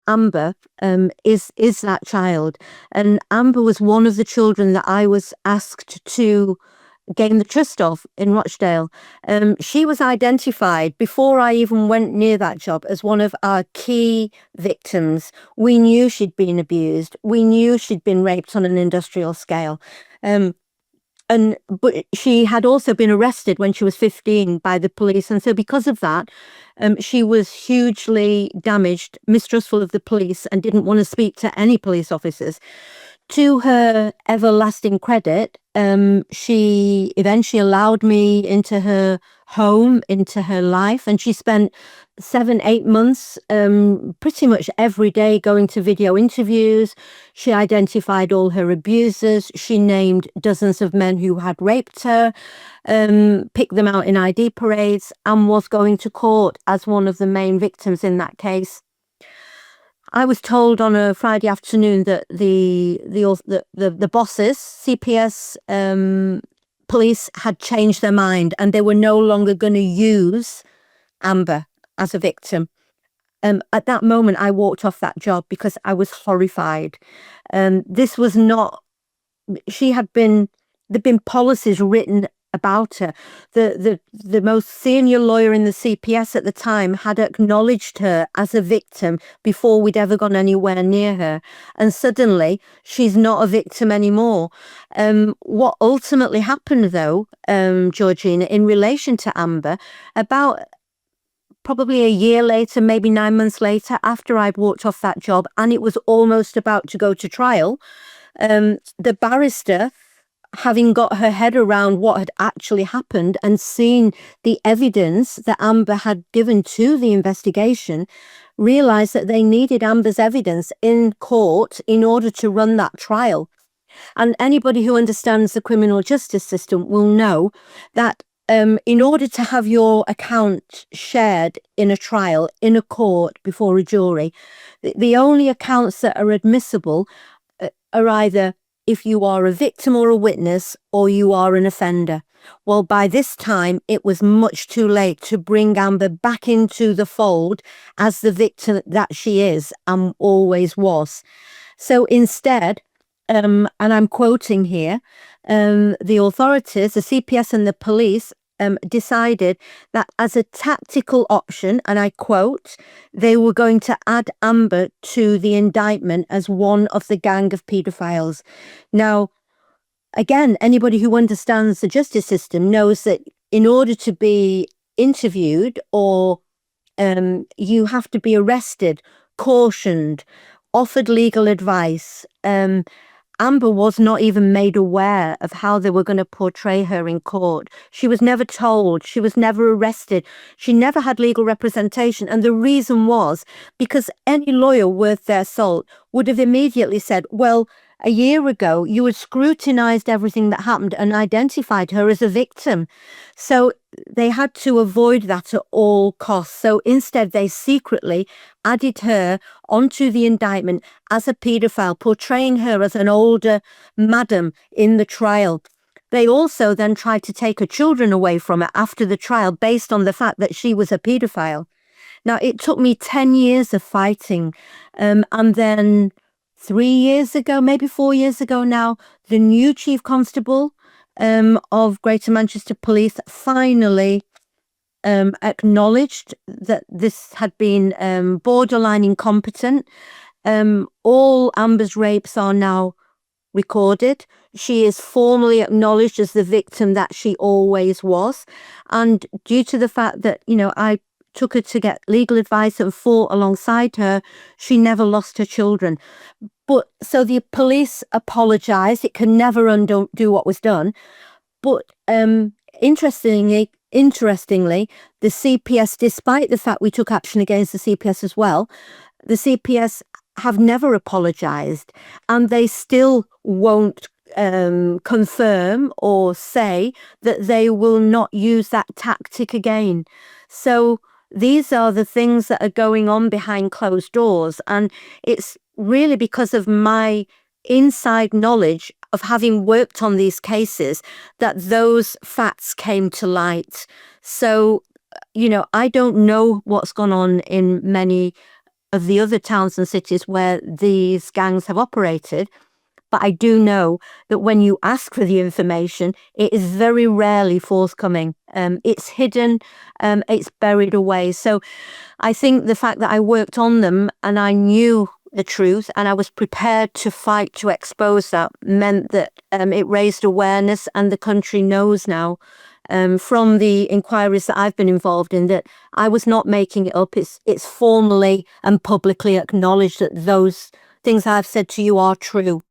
Amber is that child. And Amber was one of the children that I was asked to gain the trust of in Rochdale. She was identified before I even went near that job as one of our key victims. We knew she'd been abused. We knew she'd been raped on an industrial scale. But she had also been arrested when she was 15 by the police, and so because of that, she was hugely damaged, mistrustful of the police, and didn't want to speak to any police officers. To her everlasting credit, she eventually allowed me into her home, into her life, and she spent 7, 8 months pretty much every day going to video interviews. She identified all her abusers. She named dozens of men who had raped her, picked them out in ID parades, and was going to court as one of the main victims in that case. I was told on a Friday afternoon that the bosses, CPS, police, had changed their mind and they were no longer going to use Amber as a victim. At that moment, I walked off that job because I was horrified. This was not. There'd been policies written about her. The most senior lawyer in the CPS at the time had acknowledged her as a victim before we'd ever gone anywhere near her. And suddenly she's not a victim anymore. What ultimately happened though, Georgina, in relation to Amber, about probably a year later, maybe 9 months later, after I'd walked off that job and it was almost about to go to trial, the barrister, having got her head around what had actually happened and seen the evidence that Amber had given to the investigation, realised that they needed Amber's evidence in court in order to run that trial. And anybody who understands the criminal justice system will know that in order to have your account shared in a trial, in a court, before a jury, the only accounts that are admissible are either if you are a victim or a witness, or you are an offender. Well, by this time, it was much too late to bring Amber back into the fold as the victim that she is and always was. So instead, and I'm quoting here, the authorities, the CPS and the police, decided that as a tactical option, and I quote, they were going to add Amber to the indictment as one of the gang of paedophiles. Now, again, anybody who understands the justice system knows that in order to be interviewed or you have to be arrested, cautioned, offered legal advice. Amber was not even made aware of how they were going to portray her in court. She was never told. She was never arrested. She never had legal representation. And the reason was because any lawyer worth their salt would have immediately said, well, a year ago, you had scrutinized everything that happened and identified her as a victim. So they had to avoid that at all costs. So instead, they secretly added her onto the indictment as a paedophile, portraying her as an older madam in the trial. They also then tried to take her children away from her after the trial based on the fact that she was a paedophile. Now, it took me 10 years of fighting, and then 3 years ago, maybe 4 years ago now, the new chief constable of Greater Manchester Police finally acknowledged that this had been borderline incompetent. All Amber's rapes are now recorded. She is formally acknowledged as the victim that she always was. And due to the fact that, I took her to get legal advice and fought alongside her, she never lost her children. But so the police apologized. It can never undo what was done. But interestingly, the CPS, despite the fact we took action against the CPS as well, the CPS have never apologized, and they still won't confirm or say that they will not use that tactic again. So these are the things that are going on behind closed doors, and it's really because of my inside knowledge of having worked on these cases that those facts came to light. So, I don't know what's gone on in many of the other towns and cities where these gangs have operated. But I do know that when you ask for the information, it is very rarely forthcoming. It's hidden, it's buried away. So I think the fact that I worked on them and I knew the truth and I was prepared to fight to expose that meant that it raised awareness, and the country knows now from the inquiries that I've been involved in that I was not making it up. It's formally and publicly acknowledged that those things I've said to you are true.